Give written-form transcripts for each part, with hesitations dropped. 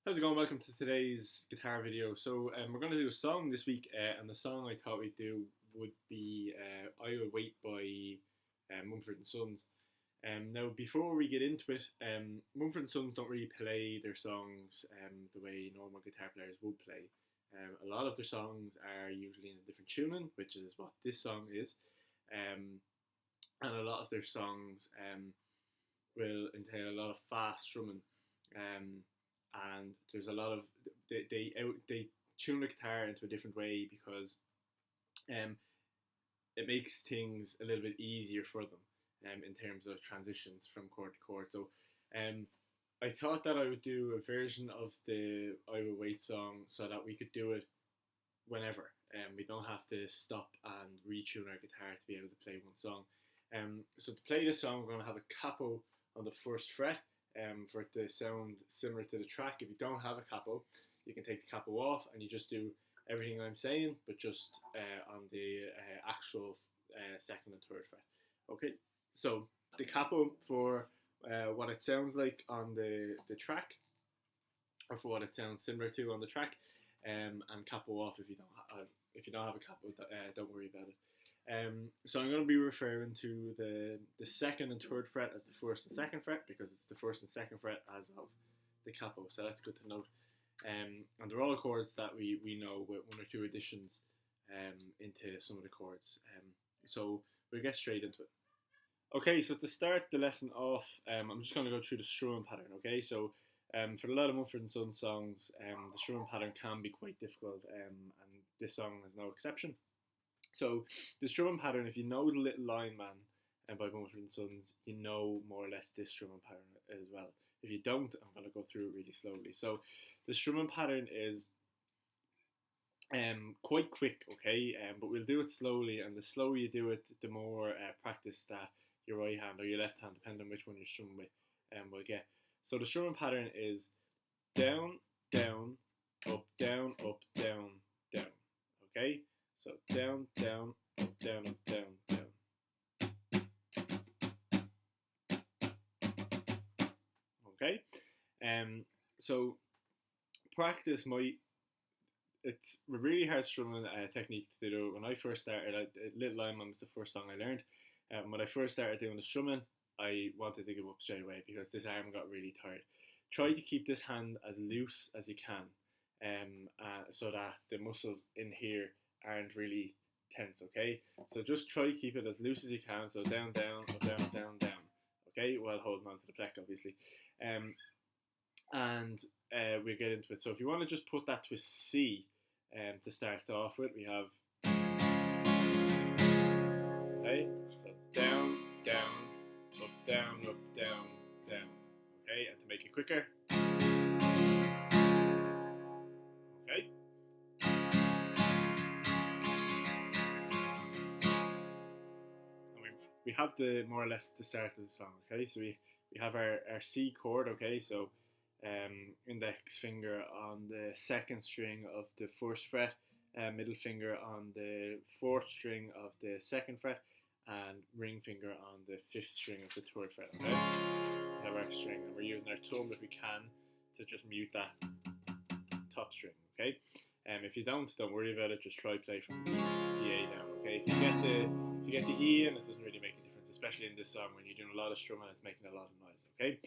How's it going? Welcome to today's guitar video. We're going to do a song this week, and the song I thought we'd do would be I Will Wait by Mumford and Sons. Now, before we get into it, Mumford and Sons don't really play their songs the way normal guitar players would play. A lot of their songs are usually in a different tuning, which is what this song is. And a lot of their songs will entail a lot of fast strumming. And there's a lot of they tune the guitar into a different way because it makes things a little bit easier for them in terms of transitions from chord to chord. So I thought that I would do a version of the I Will Wait song so that we could do it whenever. We don't have to stop and retune our guitar to be able to play one song. So to play this song, we're going to have a capo on the first fret. For it to sound similar to the track. If you don't have a capo, you can take the capo off and you just do everything I'm saying, but just on the actual second and third fret. Okay, so the capo for what it sounds like on the track, or for what it sounds similar to on the track, and capo off if you don't have a capo. Don't worry about it. So I'm going to be referring to the second and third fret as the first and second fret because it's the first and second fret as of the capo, so that's good to note. And they're all chords that we know with one or two additions into some of the chords. So we'll get straight into it. Okay, so to start the lesson off, I'm just going to go through the strumming pattern. Okay, so for a lot of Mumford and Sons songs, the strumming pattern can be quite difficult, and this song is no exception. So the strumming pattern, if you know the Little Lion Man by Mumford and Sons, you know more or less this strumming pattern as well. If you don't, I'm going to go through it really slowly. So the strumming pattern is quite quick, okay, but we'll do it slowly, and the slower you do it, the more practice that your right hand or your left hand, depending on which one you're strumming with, will get. So the strumming pattern is down, down, up, down, down, okay? So down, down, up, down, up, down, down. Okay? So practice it's a really hard strumming technique to do. When I first started, Little Lion Man was the first song I learned. When I first started doing the strumming, I wanted to give up straight away because this arm got really tired. Try to keep this hand as loose as you can, so that the muscles in here aren't really tense, okay? So just try to keep it as loose as you can. So down, down, up, down, down, down, okay? While holding on to the pleck, obviously. We'll get into it. So if you want to just put that to a C to start off with, we have, okay? So down, down, up, down, down, down, okay? And to make it quicker, okay? We have the more or less the start of the song, okay? So we have our C chord, okay? So index finger on the second string of the first fret, middle finger on the fourth string of the second fret, and ring finger on the fifth string of the third fret, okay? We have our string, and we're using our thumb if we can to just mute that top string, okay? If you don't worry about it, just try play from the A down, okay? If you get the E in, it doesn't really make a difference, especially in this song when you're doing a lot of strumming, it's making a lot of noise, okay?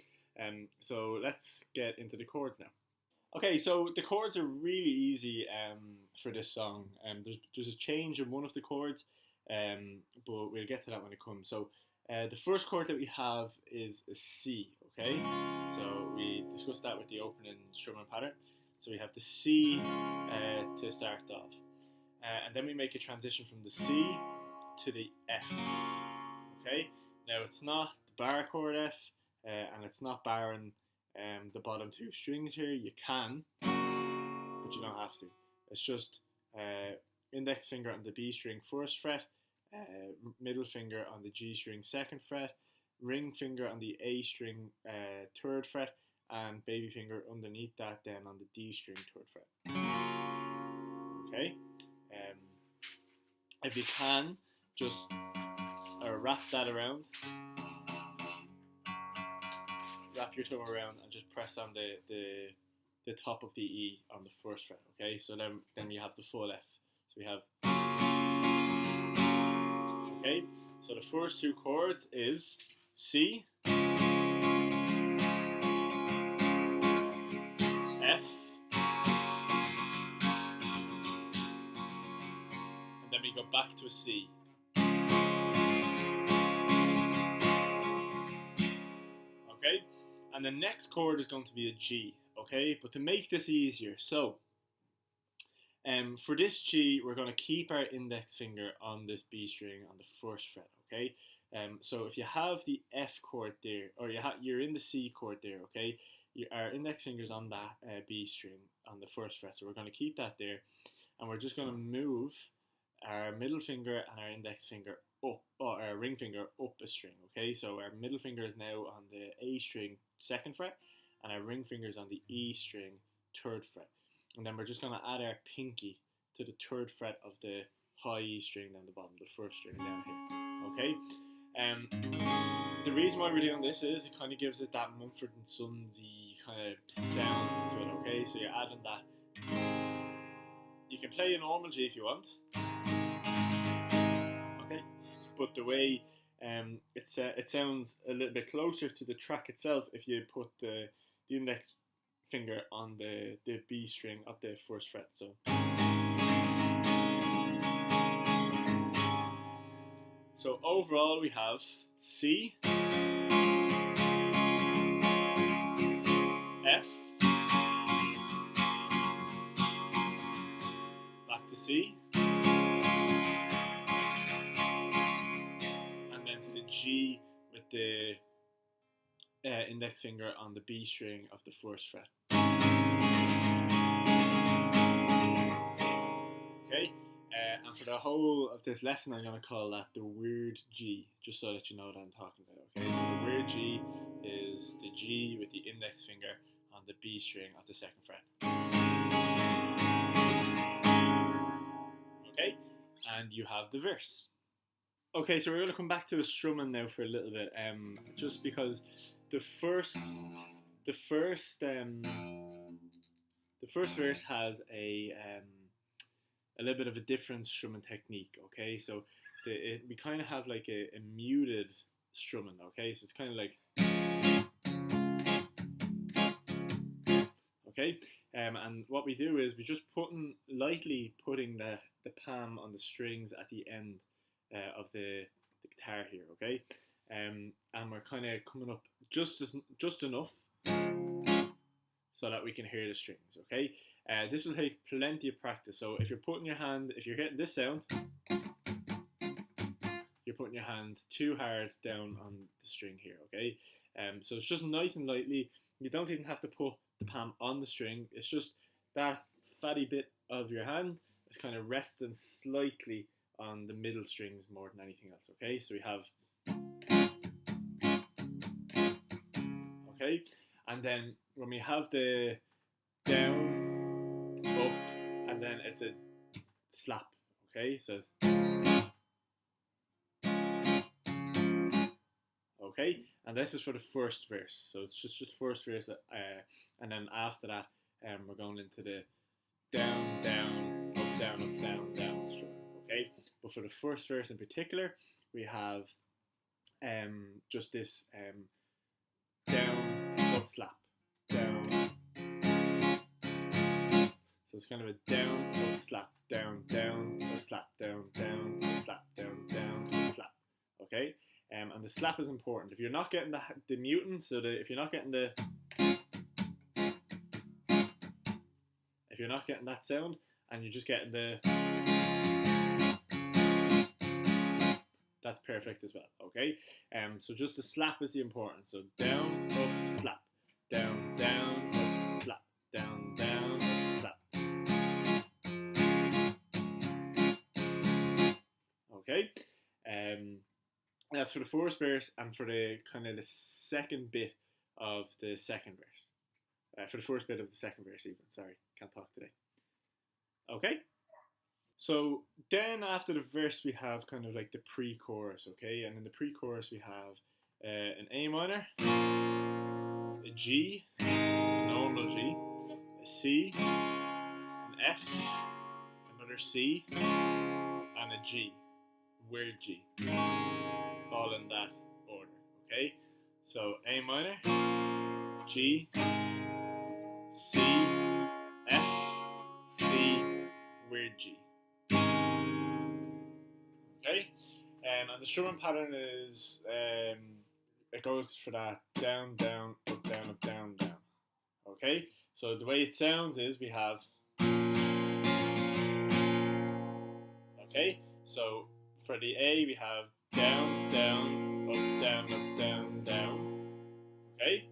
So let's get into the chords now. Okay, so the chords are really easy for this song. There's a change in one of the chords, but we'll get to that when it comes. So the first chord that we have is a C, okay? So we discussed that with the opening strumming pattern. So we have the C to start off. And then we make a transition from the C to the F, okay? Now it's not the bar chord F, and it's not barring the bottom two strings here. You can, but you don't have to. It's just index finger on the B string first fret, middle finger on the G string second fret, ring finger on the A string third fret, and baby finger underneath that then on the D string third fret. Okay? If you can, just wrap that around. Wrap your thumb around and just press on the the top of the E on the first fret. Okay, so then you have the full F. So we have. Okay, so the first two chords is C, F, and then we go back to a C. Okay, and the next chord is going to be a G. Okay, but to make this easier, so for this G, we're going to keep our index finger on this B string on the first fret. Okay, so if you have the F chord there, or you're in the C chord there, okay, our index finger's on that B string on the first fret, so we're going to keep that there, and we're just going to move our middle finger and our index finger up, or our ring finger up a string. Okay, so our middle finger is now on the A string second fret, and our ring finger is on the E string third fret, and then we're just going to add our pinky to the third fret of the high E string down the bottom, the first string down here. Okay, the reason why we're doing this is it kind of gives it that Mumford and Sons-y kind of sound to it. Okay, so you're adding that. You can play a normal G if you want. Okay, but the way it sounds a little bit closer to the track itself if you put the index finger on the B string of the first fret. So overall we have C, F, back to C, and then to the G with the index finger on the B string of the first fret. Okay, and for the whole of this lesson, I'm going to call that the weird G, just so that you know what I'm talking about. Okay, so the weird G is the G with the index finger on the B string of the second fret. Okay, and you have the verse. Okay, so we're going to come back to the strumming now for a little bit, just because the first verse has a little bit of a different strumming technique. Okay, so we kind of have like a muted strumming. Okay, so it's kind of like, okay, and what we do is we just lightly putting the palm on the strings at the end of the guitar here. Okay, and we're kind of coming up just enough so that we can hear the strings. Okay, this will take plenty of practice. So if you're putting your hand, if you're getting this sound, you're putting your hand too hard down on the string here. Okay, so it's just nice and lightly. You don't even have to put the palm on the string. It's just that fatty bit of your hand is kind of resting slightly on the middle strings more than anything else. Okay, so we have. Okay, and then when we have the down, up, and then it's a slap. Okay, so okay, and this is for the first verse. So it's just first verse, and then after that, we're going into the down, down, up, down, up, down, down strum. Okay, but for the first verse in particular, we have just this down, up, slap, down. So it's kind of a down, up, slap, down, down, up, slap, down, down, up, slap, down, down, up, slap. Okay, and the slap is important. If you're not getting the muting, so if you're not getting if you're not getting that sound, and you're just getting that's perfect as well. Okay, so just the slap is the important. So down, up, slap, down, down, up, slap, down, down, up, slap. Okay, that's for the first verse, and for the kind of the second bit of the second verse. For the first bit of the second verse, even. Sorry, can't talk today. Okay. So then after the verse we have kind of like the pre-chorus, okay? And in the pre-chorus we have an A minor, a G, a normal G, a C, an F, another C, and a G, weird G, all in that order, okay? So A minor, G, C, F, C, weird G. Okay? And the strumming pattern is, it goes for that down, down, up, down, up, down, down. Okay? So the way it sounds is we have, okay? So for the A we have down, down, up, down, up, down, down. Okay?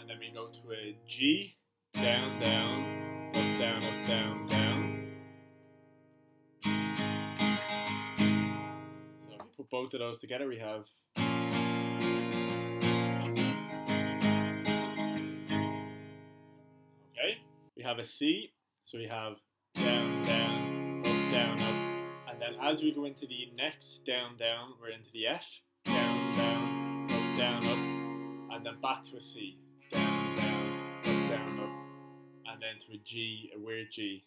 And then we go to a G, down, down, up, down, up, down, down. So if we put both of those together, we have, okay? We have a C, so we have down, down, up, down, up. And then as we go into the next down, down, we're into the F, down, down, up, down, up. And then back to a C, down, down, up, down, up. And then to a G, a weird G.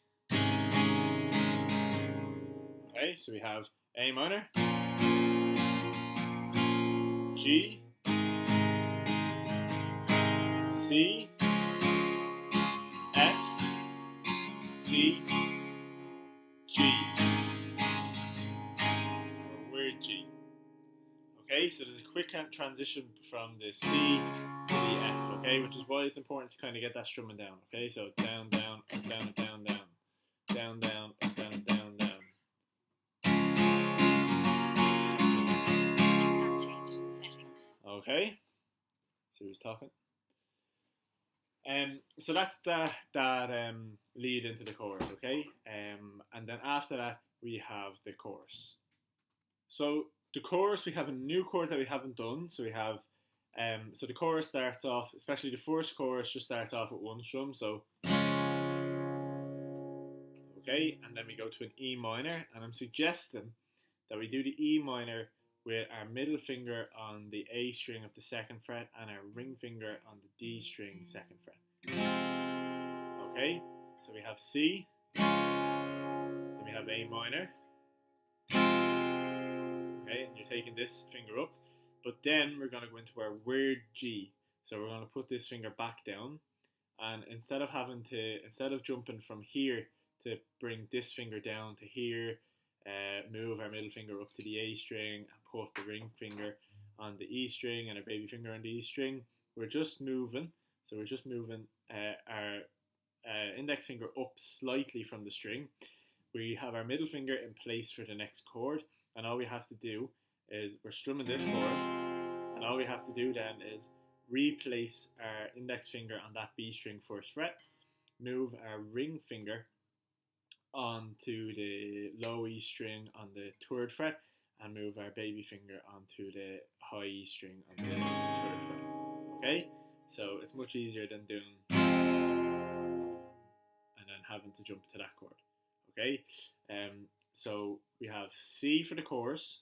Okay, so we have A minor, G, C, F, C, G, or weird G. Okay, so there's a quick transition from the C to the F, okay, which is why it's important to kind of get that strumming down, okay, so down, down, up, down, up, down, down, down, down, up, down, up, down, down. Okay, so who's talking? So that's that lead into the chorus, okay? And then after that we have the chorus. So the chorus, we have a new chord that we haven't done. So we have, so the chorus starts off, especially the first chorus, just starts off with one strum. So, okay, and then we go to an E minor, and I'm suggesting that we do the E minor with our middle finger on the A string of the second fret and our ring finger on the D string second fret. Okay, so we have C, then we have A minor. Okay, and you're taking this finger up, but then we're going to go into our weird G. So we're going to put this finger back down, and instead of jumping from here to bring this finger down to here, move our middle finger up to the A string and put the ring finger on the E string and our baby finger on the E string, we're just moving. So we're just moving our index finger up slightly from the string. We have our middle finger in place for the next chord, and all we have to do is, we're strumming this chord, and all we have to do then is replace our index finger on that B string first fret, move our ring finger onto the low E string on the third fret, and move our baby finger onto the high E string on the third fret. Okay, so it's much easier than doing and then having to jump to that chord. Okay, so we have C for the chorus,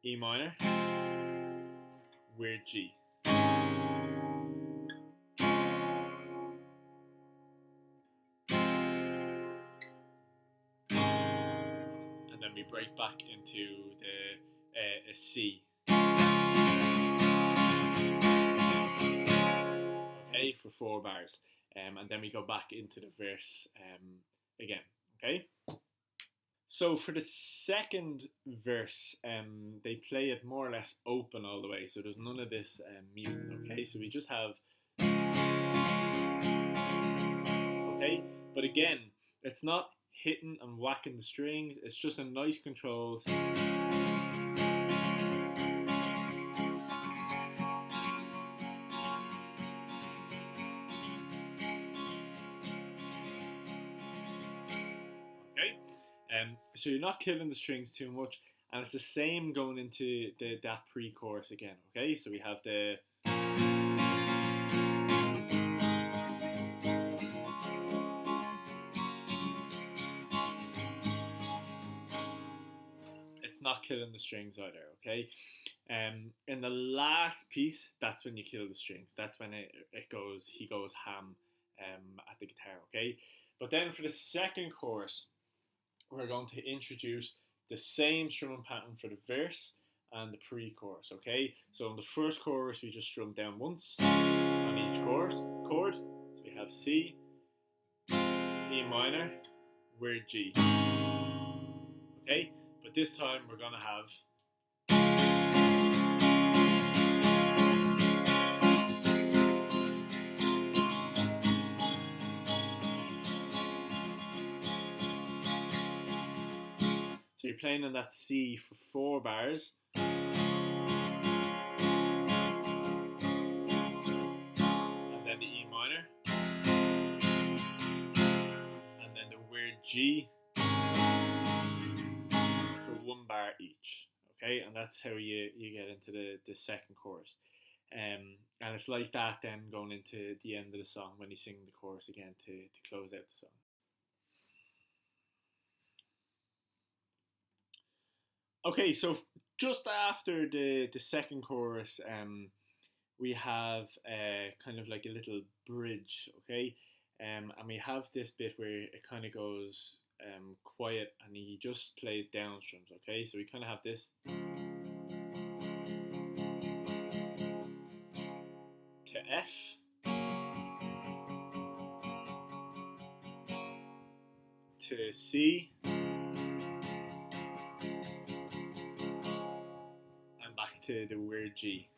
E minor, weird G. And then we break back into the a C. Okay, for 4 bars. And then we go back into the verse again, okay? So for the second verse, they play it more or less open all the way, so there's none of this muting, okay? So we just have, okay? But again, it's not hitting and whacking the strings, it's just a nice controlled, so you're not killing the strings too much, and it's the same going into that pre-chorus again, okay? So we have the, it's not killing the strings either, okay? In the last piece, that's when you kill the strings. That's when he goes ham at the guitar, okay? But then for the second chorus, we're going to introduce the same strumming pattern for the verse and the pre-chorus, okay? So in the first chorus, we just strum down once on each chord. So we have C, E minor, we're G, okay? But this time we're gonna have so you're playing on that C for 4 bars. And then the E minor. And then the weird G for 1 bar each. Okay, and that's how you get into the second chorus. And it's like that then going into the end of the song when you sing the chorus again to close out the song. Okay, so just after the second chorus, we have kind of like a little bridge, okay? And we have this bit where it kind of goes quiet and he just plays down strums, okay? So we kind of have this. To F. To C. To the weird G.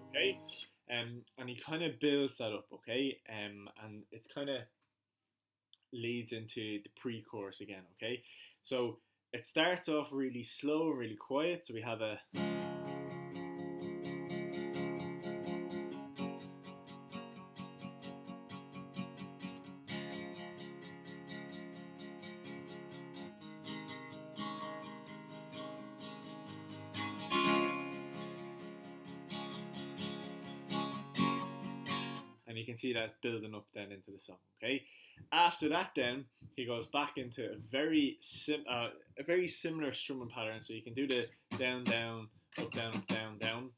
Okay, and he kind of builds that up, okay, and it's kind of leads into the pre-chorus again, okay. So it starts off really slow, really quiet. So we have a you can see that it's building up then into the song, okay? After that then, he goes back into a very similar strumming pattern, so you can do the down, down, up, down, up, down, down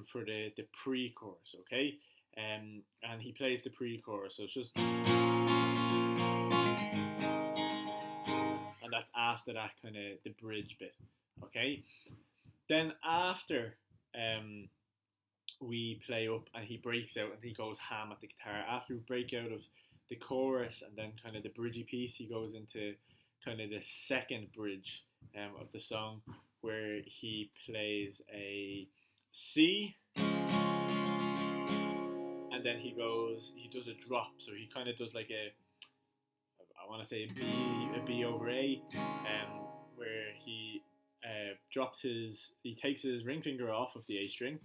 for the pre-chorus, okay? And he plays the pre-chorus, so it's just... And that's after that kind of the bridge bit, okay? Then after... we play up and he breaks out and he goes ham at the guitar. After we break out of the chorus and then kind of the bridgy piece, he goes into kind of the second bridge of the song where he plays a C and then he does a drop. So he kind of does like I want to say a B over A, where he he takes his ring finger off of the A string,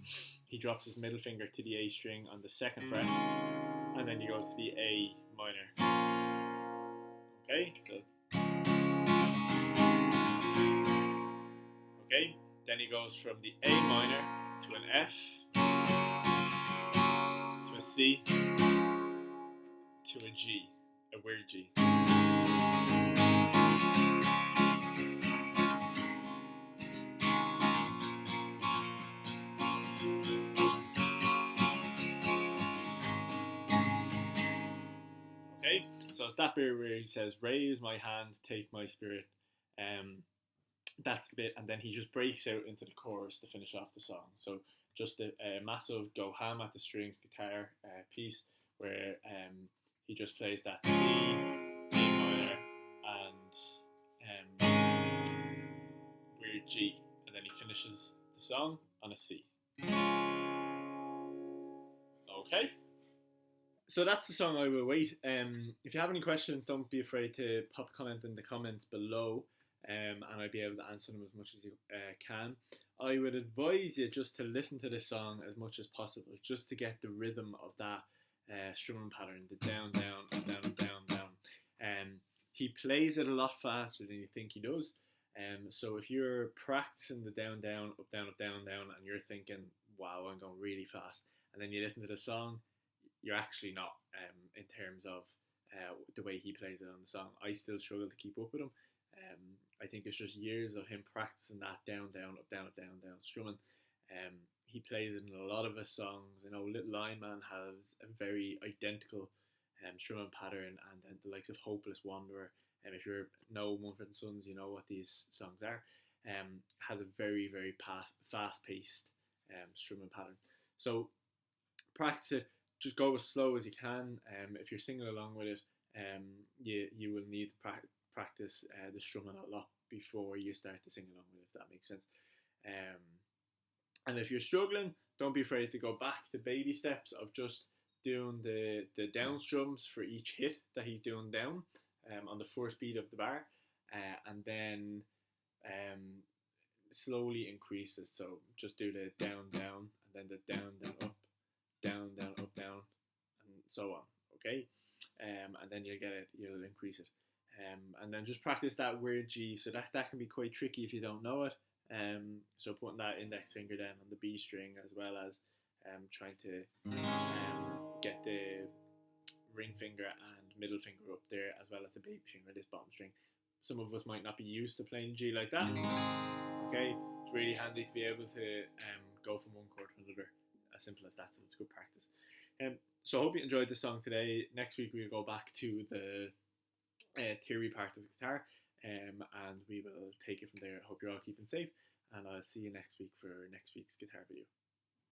he drops his middle finger to the A string on the 2nd fret, and then he goes to the A minor. Okay, so okay, then he goes from the A minor to an F, to a C, to a G, a weird G. So it's that bit where he says, raise my hand, take my spirit. That's the bit, and then he just breaks out into the chorus to finish off the song. So just a massive go ham at the strings guitar piece where he just plays that C, A minor, and weird G, and then he finishes the song on a C. Okay. So that's the song I Will Wait. If you have any questions, don't be afraid to pop a comment in the comments below, and I'll be able to answer them as much as you can. I would advise you just to listen to this song as much as possible, just to get the rhythm of that strumming pattern, the down, down, up, down, up, down, down. He plays it a lot faster than you think he does. So if you're practicing the down, down, up, down, up, down, down, and you're thinking, wow, I'm going really fast, and then you listen to the song, you're actually not, in terms of the way he plays it on the song. I still struggle to keep up with him. I think it's just years of him practicing that down, down, up, down, up, down, down strumming. He plays it in a lot of his songs. You know, Little Lion Man has a very identical strumming pattern, and then the likes of Hopeless Wanderer. If you know Mumford and Sons, you know what these songs are. Has a very, very fast-paced strumming pattern. So practice it. Just go as slow as you can. If you're singing along with it, you will need to practice the strumming a lot before you start to sing along with it, if that makes sense. And if you're struggling, don't be afraid to go back to baby steps of just doing the down strums for each hit that he's doing down on the first beat of the bar, and then slowly increases. So just do the down, down, and then the down, down, up, down, down, up, down, and so on. Okay, and then you'll get it. You'll increase it, and then just practice that weird G. So that can be quite tricky if you don't know it. So putting that index finger down on the B string, as well as trying to get the ring finger and middle finger up there, as well as the baby finger, this bottom string. Some of us might not be used to playing G like that. Okay, it's really handy to be able to go from one chord to another, as simple as that. So it's good practice. So I hope you enjoyed this song today. Next week we'll go back to the theory part of the guitar, and we will take it from there. I hope you're all keeping safe, and I'll see you next week for next week's guitar video.